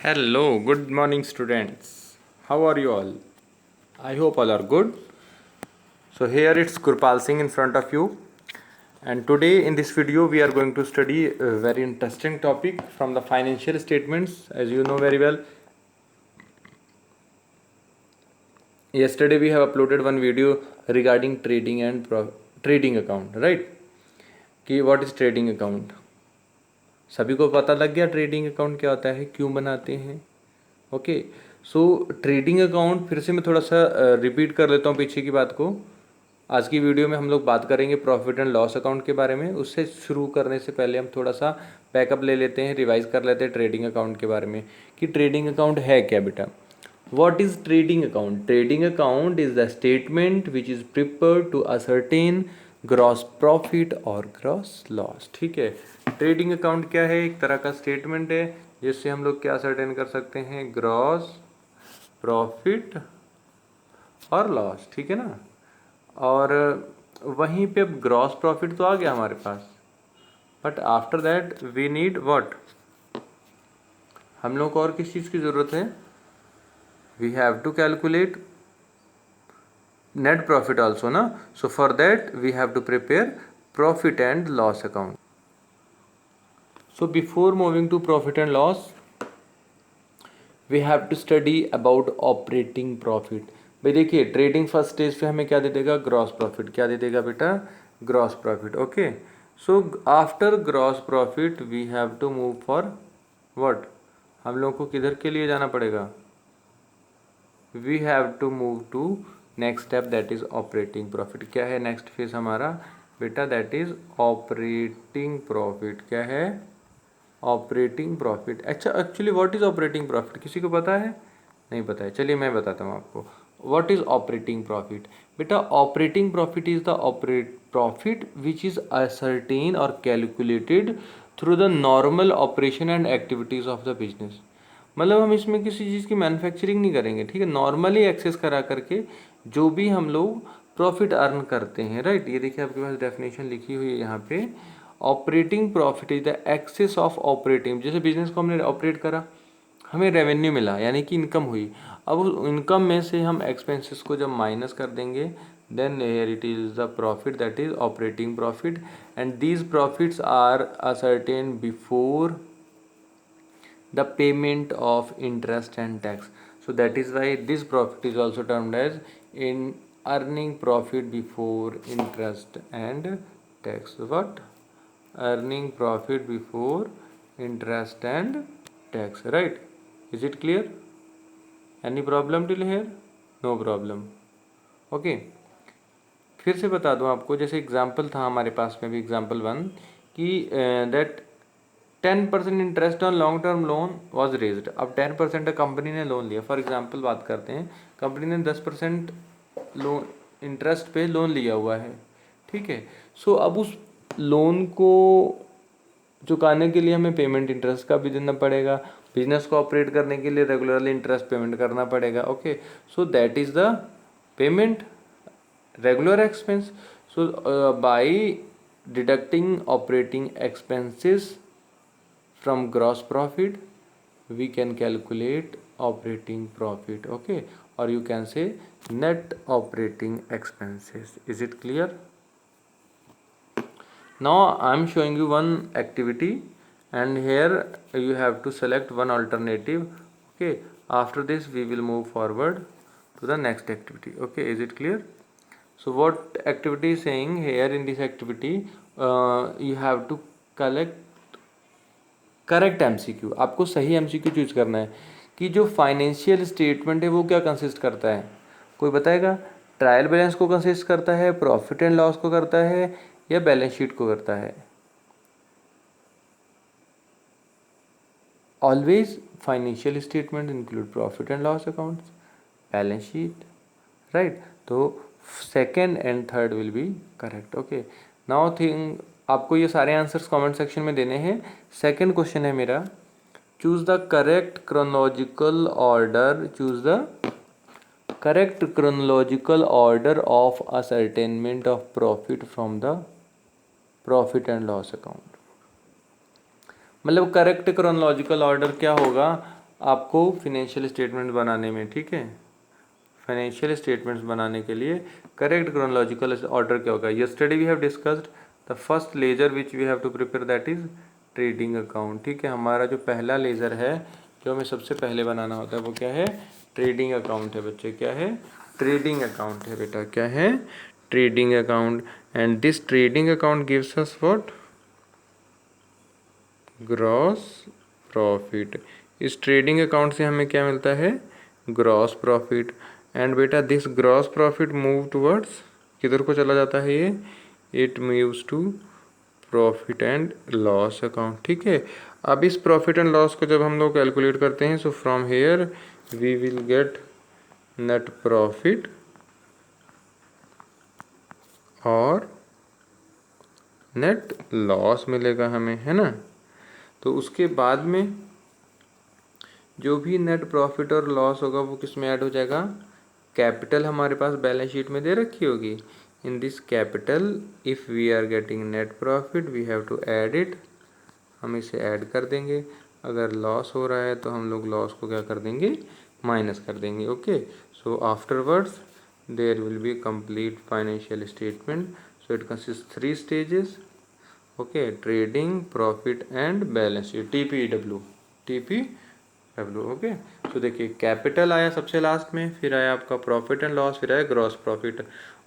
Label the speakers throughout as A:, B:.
A: Hello, good morning, students. How are you all? I hope all are good. So, here it's Gurpal Singh in front of you, and today in this video, we are going to study a very interesting topic from the financial statements. As you know very well, yesterday we have uploaded one video regarding trading and trading account, right? कि what is trading account? सभी को पता लग गया trading account क्या होता है, क्यों बनाते हैं? ओके, सो ट्रेडिंग अकाउंट फिर से मैं थोड़ा सा रिपीट कर लेता हूँ पीछे की बात को। आज की वीडियो में हम लोग बात करेंगे प्रॉफिट एंड लॉस अकाउंट के बारे में। उससे शुरू करने से पहले हम थोड़ा सा बैकअप ले लेते हैं, रिवाइज कर लेते हैं ट्रेडिंग अकाउंट के बारे में कि ट्रेडिंग अकाउंट है क्या बेटा। What is trading account? Trading account is the statement which is prepared to ascertain gross profit और ग्रॉस लॉस। ठीक है, ट्रेडिंग अकाउंट क्या है? एक तरह का स्टेटमेंट है जिससे हम लोग क्या असर्टेन कर सकते हैं, ग्रॉस प्रॉफिट और लॉस। ठीक है ना। और वहीं पे अब ग्रॉस प्रॉफिट तो आ गया हमारे पास, but after that we need what? हम लोग को और किस चीज़ की ज़रूरत है? We have to calculate net profit also ना। So for that we have to prepare profit and loss account. So before moving to profit and loss, we have to study about operating profit। भाई देखिए, trading first stage पे हमें क्या दे देगा? Gross profit. क्या दे देगा बेटा? Gross profit. Okay, so after gross profit we have to move for what? हम लोग को किधर के लिए जाना पड़ेगा? We have to move to next step, that is operating profit. क्या है नेक्स्ट फेज हमारा बेटा? That is operating profit. क्या है? Operating profit. अच्छा, actually what is operating profit किसी को पता है? नहीं पता है, चलिए मैं बताता हूँ आपको। What is operating profit? बेटा operating profit is the operate profit which is ascertain और calculated through the normal operation and activities of the business. मतलब हम इसमें किसी चीज़ की मैन्युफैक्चरिंग नहीं करेंगे, ठीक है। नॉर्मली एक्सेस करा करके जो भी हम लोग प्रॉफिट अर्न करते हैं, राइट। ये देखिए आपके पास डेफिनेशन लिखी हुई है यहाँ पे। Operating profit is the excess of operating. जैसे बिजनेस को हमने ऑपरेट करा, हमें रेवेन्यू मिला यानी कि इनकम हुई। अब उस इनकम में से हम एक्सपेंसेस को जब माइनस कर देंगे, then here it is the profit, that is operating profit. And these profits are ascertain before the payment of interest and tax. So that is why this profit is also termed as in earning profit before interest and tax. What? Earning profit before interest and tax, right? Is it clear? Any problem till here? No problem. Okay, फिर से बता दूं आपको, जैसे example था हमारे पास में भी एग्जाम्पल वन कि that 10% interest on long term loan was raised. अब 10% कंपनी ने लोन लिया। फॉर एग्जांपल बात करते हैं, कंपनी ने 10% लोन इंटरेस्ट पे लोन लिया हुआ है, ठीक है। सो अब उस लोन को चुकाने के लिए हमें पेमेंट इंटरेस्ट का भी देना पड़ेगा। बिजनेस को ऑपरेट करने के लिए रेगुलरली इंटरेस्ट पेमेंट करना पड़ेगा। Okay, so that is the payment regular expense. So by deducting operating expenses from gross profit we can calculate operating profit, okay, or you can say net operating expenses. Is it clear? Now I am showing you one activity and here you have to select one alternative, okay. After this we will move forward to the next activity, okay. Is it clear? So what activity is saying here? In this activity you have to collect correct MCQ. आपको सही MCQ choose करना है कि जो financial statement है वो क्या consist करता है। कोई बताएगा? ट्रायल बैलेंस को कंसिस्ट करता है, प्रॉफिट एंड लॉस को करता है, या बैलेंस शीट को करता है? Always financial statement include profit and loss account, balance sheet, right. तो second and third will be correct, okay. Now think आपको ये सारे आंसर्स कमेंट सेक्शन में देने हैं। सेकंड क्वेश्चन है मेरा, choose the correct chronological order, choose the correct chronological order of ascertainment of profit from the profit and loss account. मतलब correct chronological order क्या होगा? आपको फिनेंशियल स्टेटमेंट बनाने में, ठीक है, फाइनेंशियल स्टेटमेंट्स बनाने के लिए करेक्ट क्रोनोलॉजिकल ऑर्डर क्या होगा। Yesterday we have discussed the first ledger which we have to prepare, that is trading account. ठीक है, हमारा जो पहला लेजर है जो हमें सबसे पहले बनाना होता है वो क्या है, ट्रेडिंग अकाउंट है बच्चे। क्या है, ट्रेडिंग अकाउंट है बेटा। क्या है, trading account. And this trading account gives us what, gross profit. इस ट्रेडिंग अकाउंट से हमें क्या मिलता है, ग्रॉस प्रॉफिट। एंड बेटा this gross profit move towards, किधर को चला जाता है ये, it moves to profit and loss account. ठीक है, अब इस प्रॉफिट एंड लॉस को जब हम लोग कैलकुलेट करते हैं, so from here we will get net profit और नेट लॉस मिलेगा हमें, है ना। तो उसके बाद में जो भी नेट प्रॉफिट और लॉस होगा वो किस में ऐड हो जाएगा, कैपिटल हमारे पास बैलेंस शीट में दे रखी होगी। In this capital if we are getting net profit we have to add it, हम इसे ऐड कर देंगे। अगर लॉस हो रहा है तो हम लोग लॉस को क्या कर देंगे, माइनस कर देंगे। Okay, so afterwards there will be complete financial statement. So it consist 3 stages. Okay, trading, profit and balance sheet, TPW, TPW। Okay, तो देखिए कैपिटल आया सबसे लास्ट में, फिर आया आपका प्रॉफिट एंड लॉस, फिर आया gross profit.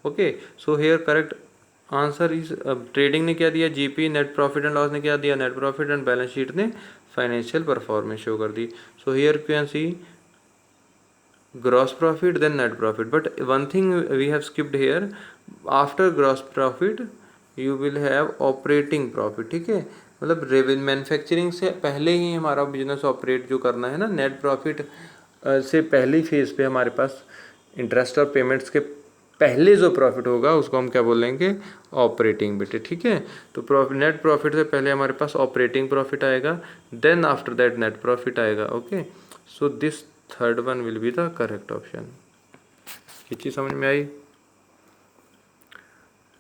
A: Okay, so here correct answer is, trading ने क्या दिया, GP, net profit and loss ने क्या दिया, net profit, and balance sheet ने फाइनेंशियल परफॉर्मेंस शो कर दी। So here you can see gross profit then net profit, but one thing we have skipped here, after gross profit you will have operating profit। ठीक है, मतलब revenue manufacturing से पहले ही हमारा business operate जो करना है ना, नेट प्रॉफिट से पहली फेज पे हमारे पास इंटरेस्ट और पेमेंट्स के पहले जो प्रॉफिट होगा उसको हम क्या बोलेंगे, ऑपरेटिंग बेटे। ठीक है, तो प्रॉफिट, नेट प्रॉफिट से पहले हमारे पास ऑपरेटिंग प्रॉफिट आएगा, then after that net profit आएगा। Okay, so this third one will be the correct option. ये चीज समझ में आई।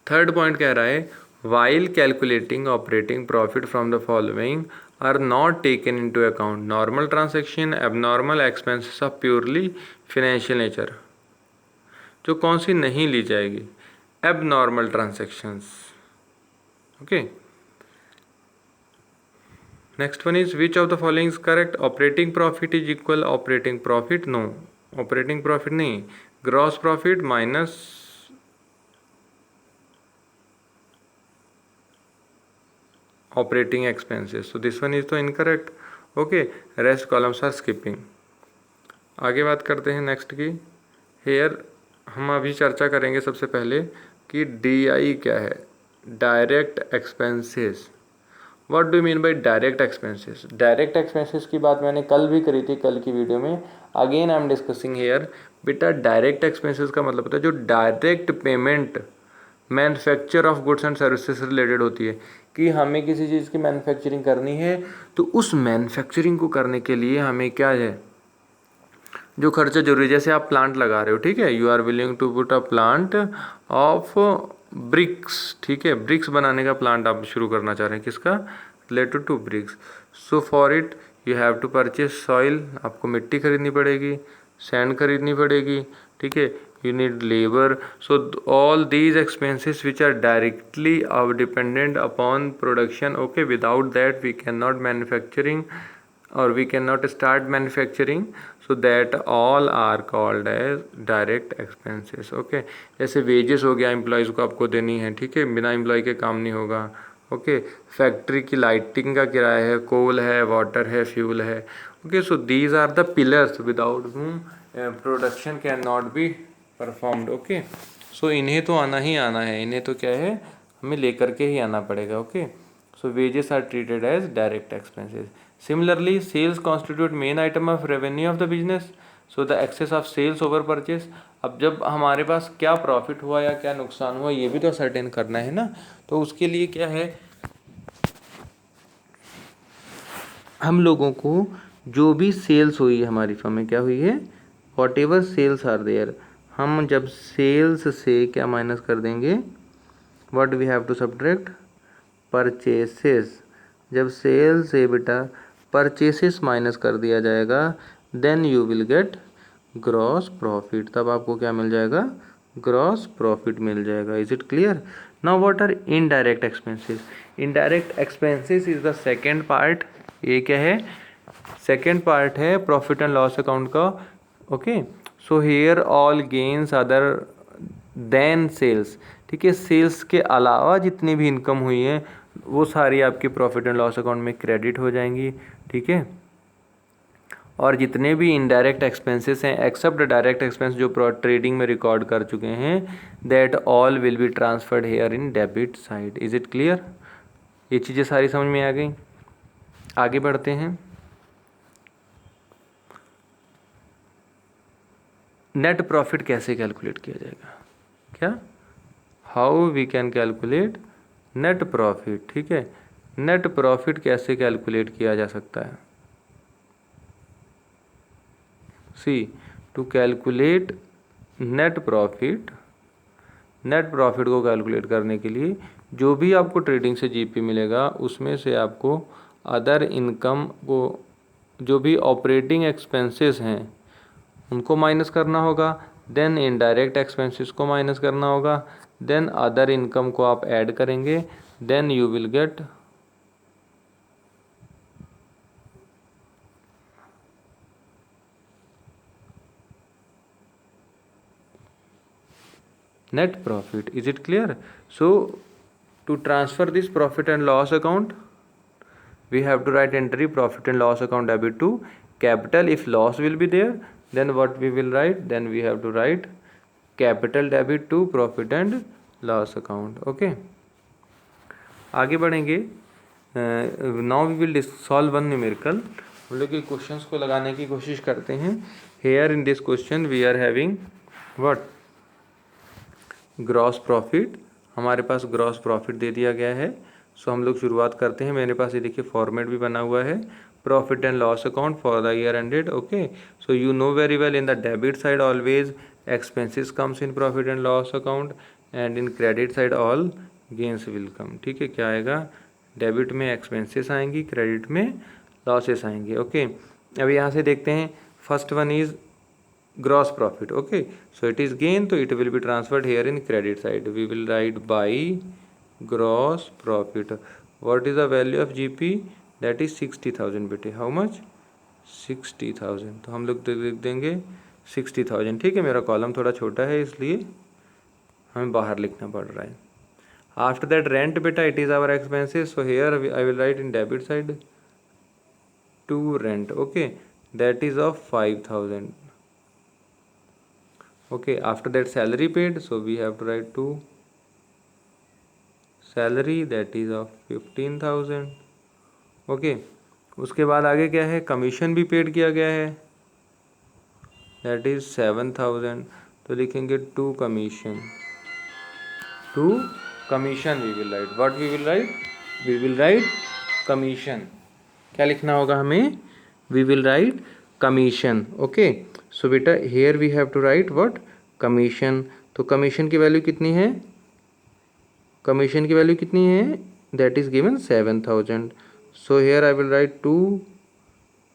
A: थर्ड पॉइंट कह रहा है, while calculating operating profit from the following are not taken into account, normal transaction, abnormal expenses of purely financial nature. जो कौन सी नहीं ली जाएगी, abnormal transactions. Okay, next one is which of the following is correct, operating profit is equal operating profit, no, operating profit नहीं, gross profit minus operating expenses, so this one is तो incorrect. Okay, rest columns are skipping. आगे बात करते हैं next की। Hair हम अभी चर्चा करेंगे सबसे पहले कि DI क्या है, direct expenses. What do mean by direct expenses. Direct expenses की बात मैंने कल भी करी थी, कल की वीडियो में, again I am discussing here. बेटा डायरेक्ट एक्सपेंसेस का मतलब होता है जो direct payment manufacture of goods and services related होती है, कि हमें किसी चीज़ की मैन्युफैक्चरिंग करनी है तो उस मैन्युफैक्चरिंग को करने के लिए हमें क्या है, जो खर्चा जरूरी है, जैसे आप प्लांट लगा रहे हो, ठीक है, you are willing to put a plant of bricks. ठीक है, ब्रिक्स बनाने का प्लांट आप शुरू करना चाह रहे हैं, किसका, related to bricks. So for it you have to purchase soil, आपको मिट्टी खरीदनी पड़ेगी, सैंड खरीदनी पड़ेगी, ठीक है, you need labor, so all these expenses which are directly dependent upon production, okay, without that we cannot manufacturing or we cannot start manufacturing, so that all are called as direct expenses। okay, जैसे wages हो गया, employees को आपको देनी है, ठीक है, बिना एम्प्लॉय के काम नहीं होगा। ओके, फैक्ट्री की लाइटिंग का किराया है, कोल है, वाटर है, फ्यूल है। Okay, so these are the pillars without whom production can not be performed. Okay, so इन्हें तो आना ही आना है, इन्हें तो क्या है, हमें लेकर के ही आना पड़ेगा। Okay, so wages are treated as direct expenses. Similarly sales constitute main item of revenue of the business, so the excess of sales over purchase. अब जब हमारे पास क्या प्रॉफिट हुआ या क्या नुकसान हुआ ये भी तो सर्टेन करना है ना, तो उसके लिए क्या है, हम लोगों को जो भी सेल्स हुई है हमारी फर्म में, क्या हुई है, whatever sales are there, हम जब सेल्स से क्या माइनस कर देंगे, what we have to subtract, purchases. जब सेल से बेटा परचेसेस माइनस कर दिया जाएगा, then you will get gross profit. तब आपको क्या मिल जाएगा? ग्रॉस प्रॉफिट मिल जाएगा। Is it clear? Now what are indirect expenses? Indirect expenses is the second part. ये क्या है? सेकेंड पार्ट है प्रॉफिट एंड लॉस अकाउंट का। Okay, so here all gains other than sales. ठीक है, सेल्स के अलावा जितनी भी इनकम हुई है वो सारी आपकी प्रॉफिट एंड लॉस अकाउंट में क्रेडिट हो जाएंगी। ठीक है, और जितने भी इनडायरेक्ट एक्सपेंसेस हैं एक्सेप्ट डायरेक्ट एक्सपेंस जो ट्रेडिंग में रिकॉर्ड कर चुके हैं, that all will be transferred here in debit side. Is it clear? ये चीज़ें सारी समझ में आ गई। आगे बढ़ते हैं। नेट प्रॉफिट कैसे कैलकुलेट किया जाएगा? क्या? How we can calculate net profit. ठीक है, नेट प्रॉफिट कैसे कैलकुलेट किया जा सकता है? See, to calculate net profit, net profit को कैलकुलेट करने के लिए जो भी आपको ट्रेडिंग से जीपी मिलेगा उसमें से आपको अदर इनकम को, जो भी ऑपरेटिंग एक्सपेंसेस हैं उनको माइनस करना होगा, देन इनडायरेक्ट एक्सपेंसेस को माइनस करना होगा, देन अदर इनकम को आप ऐड करेंगे, then you will get net profit. Is it clear? So to transfer this profit and loss account, we have to write entry profit and loss account debit to capital. If loss will be there, then what we will write? Then we have to write capital debit to profit and loss account. Okay, आगे बढ़ेंगे। Now we will solve one numerical. हम लोग के questions को लगाने की कोशिश करते हैं। Here in this question we are having what? Gross profit. हमारे पास ग्रॉस प्रॉफिट दे दिया गया है। सो हम लोग शुरुआत करते हैं। मेरे पास ये देखिए फॉर्मेट भी बना हुआ है, profit and loss account for the year ended. Okay, so you know very well in the debit side always expenses comes in profit and loss account and in credit side all gains will come. ठीक है, क्या आएगा? Debit में expenses आएंगी, credit में losses आएंगे। Okay, अब यहाँ से देखते हैं। First one is gross profit. Okay, so it is gain, so it will be transferred here in credit side. We will write by gross profit. What is the value of GP? That is 60,000 बेटे। how much? 60,000। तो हम लोग लिख देंगे 60,000। ठीक है, मेरा column थोड़ा छोटा है इसलिए हमें बाहर लिखना पड़ रहा है। आफ्टर दैट रेंट बेटा, it is our expenses, so here I will write in debit side to rent. Okay, that is of 5,000। Okay, after that salary paid, so we have to write to salary, that is of 15,000। okay, उसके बाद आगे क्या है? Commission भी paid किया गया है, that is 7,000। तो लिखेंगे to commission, to commission we will write. What we will write? We will write commission. क्या लिखना होगा हमें? We will write commission. Okay, so बेटा here we have to write what? Commission. तो कमीशन की value कितनी है? कमीशन की वैल्यू कितनी है? That is given 7,000। So here I will write to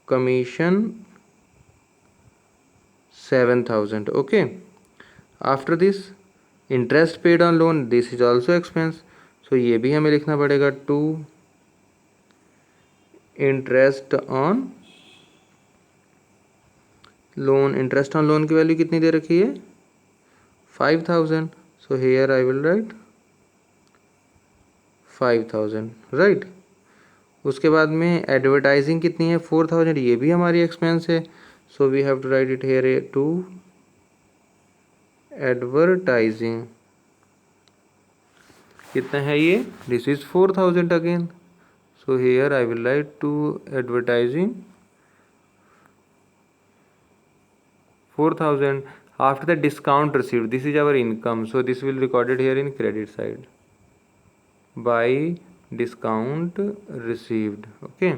A: commission 7,000। Okay, after this interest paid on loan, this is also expense, so ये भी हमें लिखना पड़ेगा to interest on loan. Interest on loan की value कितनी दे रखी है? 5,000। So here I will write 5,000 write. उसके बाद में एडवर्टाइजिंग कितनी है? 4,000। ये भी हमारी एक्सपेंस है, so we have to write it here to advertising. कितना है ये? This is 4,000 again, so here I will write to advertising 4,000। After the discount received, this is our income, so this will recorded here in credit side by discount received. Okay,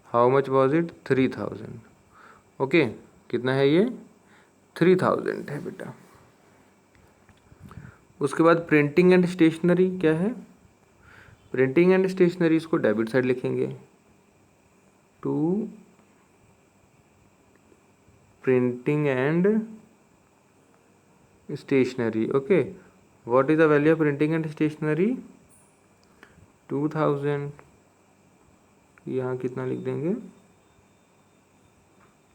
A: how much was it? 3,000। okay, कितना है ये? 3,000 है बेटा। उसके बाद printing and stationery क्या है? Printing and stationery इसको डेबिट साइड लिखेंगे to printing and stationery. Okay, what is the value of printing and stationery? 2000। यहाँ कितना लिख देंगे?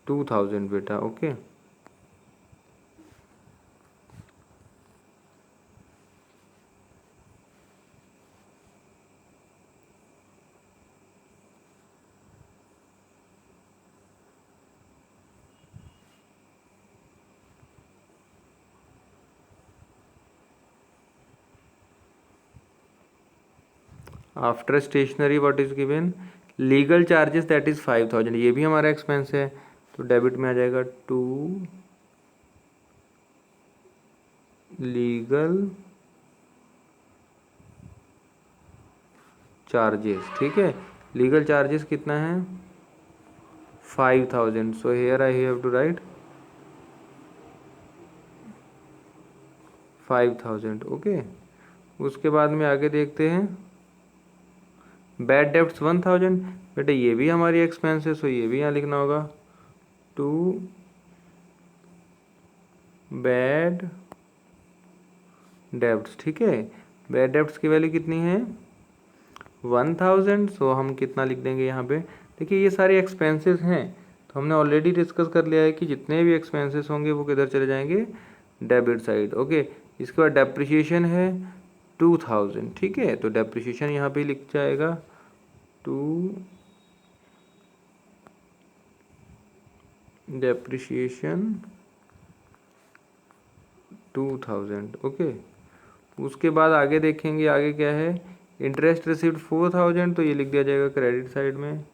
A: 2000 बेटा। Okay, after stationery what is given? Legal charges that is 5000, ये भी हमारा एक्सपेंस है, तो डेबिट में आ जाएगा टू लीगल चार्जेस। ठीक है, लीगल चार्जेस कितना है? 5000। So here I have to write 5000। Okay, उसके बाद में आगे देखते हैं। बैड डेब्ट्स 1000, बेटा ये भी हमारी एक्सपेंस है, सो ये भी यहाँ लिखना होगा टू बैड डेब्ट्स। ठीक है, बैड डेब्ट्स की वैल्यू कितनी है? 1000। सो हम कितना लिख देंगे यहाँ पे? देखिए ये सारे एक्सपेंसेस हैं, तो हमने ऑलरेडी डिस्कस कर लिया है कि जितने भी एक्सपेंसेस होंगे वो किधर चले जाएंगे? Debit side. ओके, इसके बाद डेप्रिसिएशन है 2000। ठीक है, तो डेप्रिसिएशन यहाँ पे लिख जाएगा टू डेप्रिसिएशन 2000। ओके, उसके बाद आगे देखेंगे, आगे क्या है? इंटरेस्ट रिसीव्ड 4000, तो ये लिख दिया जाएगा क्रेडिट साइड में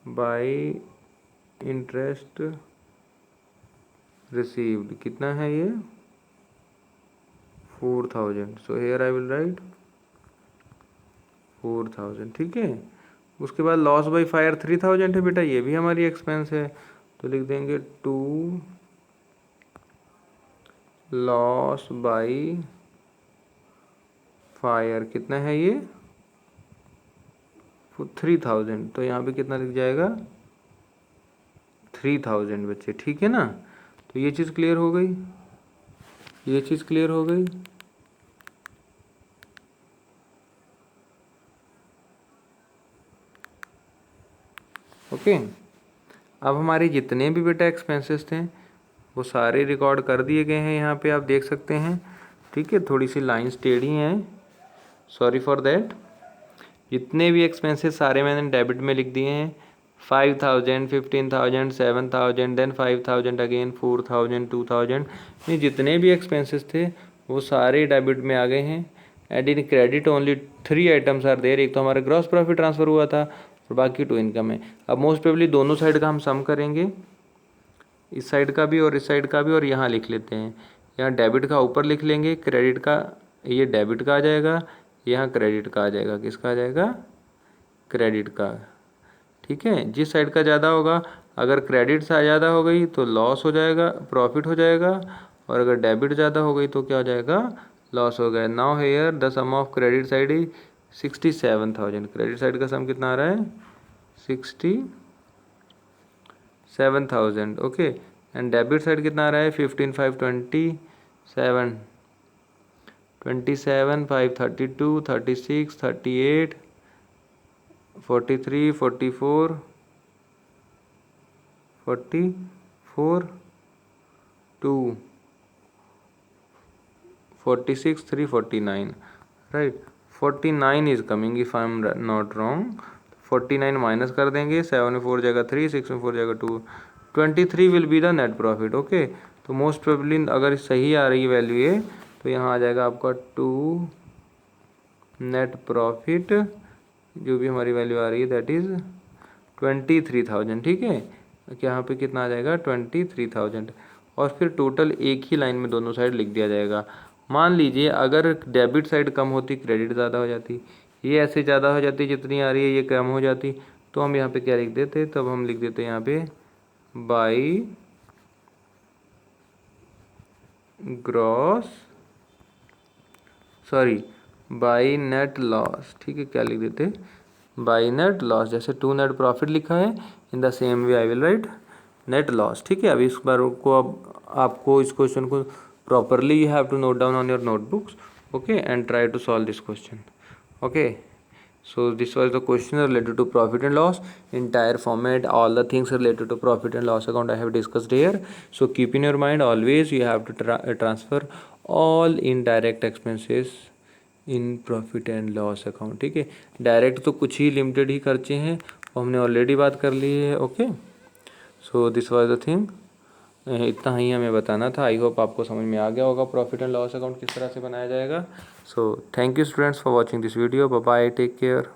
A: बाय इंटरेस्ट रिसीव्ड। कितना है ये? 4000। सो हेयर आई विल राइट 4000। ठीक है, उसके बाद लॉस बाय फायर 3000 है बेटा, ये भी हमारी एक्सपेंस है, तो लिख देंगे टू लॉस बाय फायर। कितना है ये? 3000। तो यहाँ पे कितना लिख जाएगा? 3000 बच्चे। ठीक है ना, तो ये चीज़ क्लियर हो गई, ये चीज़ क्लियर हो गई। ओके, अब हमारे जितने भी बेटा एक्सपेंसेस थे वो सारे रिकॉर्ड कर दिए गए हैं, यहाँ पे आप देख सकते हैं। ठीक है, थोड़ी सी लाइंस टेढ़ी हैं, सॉरी फॉर दैट। जितने भी एक्सपेंसेस सारे मैंने डेबिट में लिख दिए हैं। 5000, 15000, 7000, देन 5000 अगेन, 4000, 2000, ये जितने भी एक्सपेंसेस थे वो सारे डेबिट में आ गए हैं। And in credit only 3 items are there. एक तो हमारा ग्रॉस प्रॉफिट ट्रांसफर हुआ था और बाकी 2 इनकम है। अब मोस्ट प्रोबेबली दोनों साइड का हम सम करेंगे, इस साइड का भी और इस साइड का भी, और यहाँ लिख लेते हैं। यहाँ डेबिट का ऊपर लिख लेंगे, क्रेडिट का ये डेबिट का आ जाएगा, यहाँ क्रेडिट का आ जाएगा। किसका आ जाएगा? क्रेडिट का। ठीक है, जिस साइड का ज़्यादा होगा, अगर क्रेडिट से ज़्यादा हो गई तो लॉस हो जाएगा, प्रॉफिट हो जाएगा, और अगर डेबिट ज़्यादा हो गई तो क्या हो जाएगा? लॉस हो गया। Now here the sum of credit side is 67000। Credit side का सम कितना आ रहा है? 67000। ओके, एंड डेबिट साइड कितना आ रहा है? 15,527, 27, 532, 36, 38, 43, 44, 44, 2, 46, 3, 49, right? 49 is coming if I am not wrong. 49 minus कर देंगे, 7 में 4 जाएगा 3, 6 में 4 जाएगा 2, 23 will be the net profit. Okay, तो मोस्ट प्रोबेबली अगर सही आ रही है वैल्यू ये, तो यहाँ आ जाएगा आपका 2 नेट प्रॉफिट, जो भी हमारी वैल्यू आ रही है दैट इज़ 23,000। ठीक है, यहाँ पे कितना आ जाएगा? 23,000, और फिर टोटल एक ही लाइन में दोनों साइड लिख दिया जाएगा। मान लीजिए अगर डेबिट साइड कम होती, क्रेडिट ज़्यादा हो जाती, ये ऐसे ज़्यादा हो जाती, जितनी आ रही है ये कम हो जाती, तो हम यहाँ पे क्या लिख देते? तब हम लिख देते यहाँ पे by gross, sorry by net loss. ठीक है, क्या लिख देते? By net loss. जैसे टू नेट प्रॉफिट लिखा है, in the same way I will right net loss. ठीक है, अभी इस बार को अब आपको इस क्वेश्चन को properly you have to note down on your notebooks, okay, and try to solve this question, okay. So this was the question related to profit and loss. Entire format, all the things related to profit and loss account I have discussed here. So keep in your mind always you have to transfer all indirect expenses in profit and loss account. ठीक है, direct तो कुछ ही limited ही खर्चे हैं, वो हमने already बात कर ली है, okay. So this was the thing, इतना ही हमें बताना था. आई होप आपको समझ में आ गया होगा प्रॉफिट एंड लॉस अकाउंट किस तरह से बनाया जाएगा. So thank you students for watching this video. Bye bye, take care.